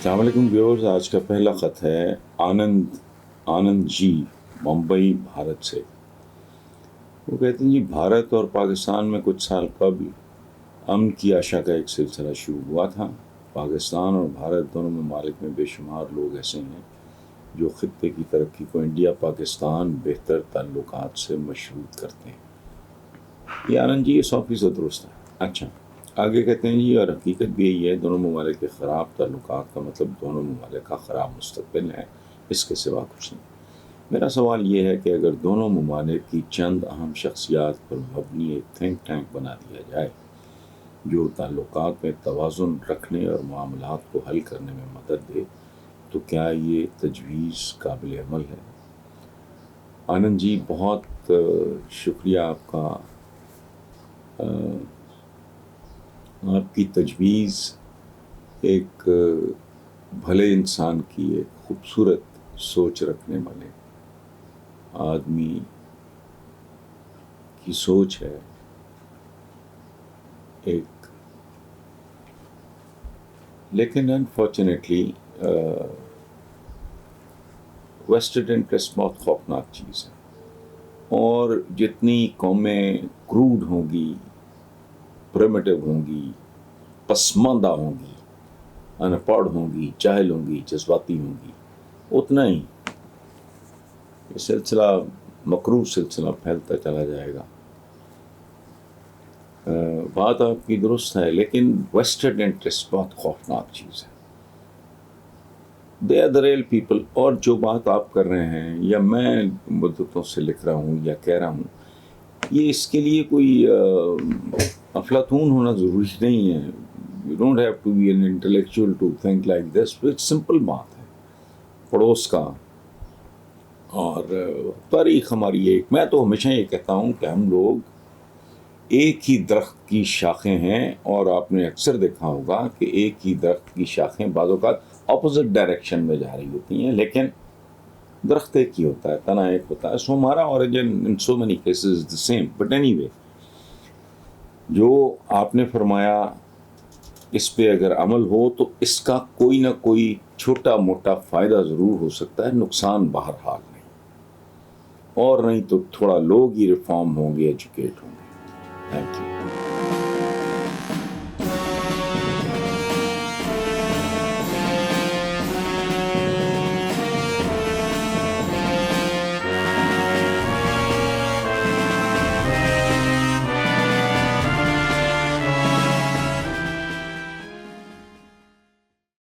अस्सलाम वालेकुम व्यूअर्स। आज का पहला ख़त है आनंद जी, मुंबई, भारत से। वो कहते हैं जी, भारत और पाकिस्तान में कुछ साल कबल अमन की आशा का एक सिलसिला शुरू हुआ था। पाकिस्तान और भारत दोनों ममालिक में बेशुमार लोग ऐसे हैं जो ख़ित्ते की तरक्की को इंडिया पाकिस्तान बेहतर ताल्लुकात से मशरूत करते हैं। ये आनंद जी, ये 100% दुरुस्त है। अच्छा, आगे कहते हैं जी, और हकीकत भी यही है, दोनों ममालिक के ख़राब ताल्लुकात का मतलब दोनों ममालिक का ख़राब मुस्तक़बिल है, इसके सिवा कुछ नहीं। मेरा सवाल ये है कि अगर दोनों ममालिक की चंद अहम शख्सियात पर मबनी एक थिंक टैंक बना दिया जाए जो ताल्लुकात में तवाज़ुन रखने और मामलात को हल करने में मदद दे, तो क्या ये तजवीज़ काबिल अमल है? आनंद जी, बहुत शुक्रिया आपका। आपकी तजवीज़ एक भले इंसान की एक खूबसूरत सोच रखने वाले आदमी की सोच है। लेकिन अनफॉर्चुनेटली वेस्टेड इंटरेस्ट बहुत खौफनाक चीज़ है, और जितनी कौमें क्रूड होंगी, प्रिमिटिव होंगी, पसमानदा होंगी, अनपढ़ होंगी, जाहिल होंगी, जज्बाती होंगी, उतना ही ये सिलसिला मकरूह सिलसिला फैलता चला जाएगा। बात आपकी दुरुस्त है, लेकिन वेस्टेड इंटरेस्ट बहुत खौफनाक चीज़ है। They are the real people. और जो बात आप कर रहे हैं या मैं मुद्दतों से लिख रहा हूँ या कह रहा हूँ, ये इसके लिए कोई अफलातून होना ज़रूरी नहीं है। You don't have to be an intellectual to think like this. It's simple बात है, पड़ोस का और तारीख़ हमारी एक। मैं तो हमेशा ये कहता हूँ कि हम लोग एक ही दरख्त की शाखें हैं, और आपने अक्सर देखा होगा कि एक ही दरख्त की शाखें बाज़ औक़ात ऑपोजिट डायरेक्शन में जा रही होती हैं, लेकिन दरख्त एक ही होता है, तना एक होता है। सो हमारा origin in so many cases the same. But anyway, जो आपने फरमाया इस पे अगर अमल हो तो इसका कोई ना कोई छोटा मोटा फ़ायदा ज़रूर हो सकता है, नुकसान बहरहाल नहीं। और नहीं तो थोड़ा लोग ही रिफॉर्म होंगे, एजुकेट होंगे। Thank you.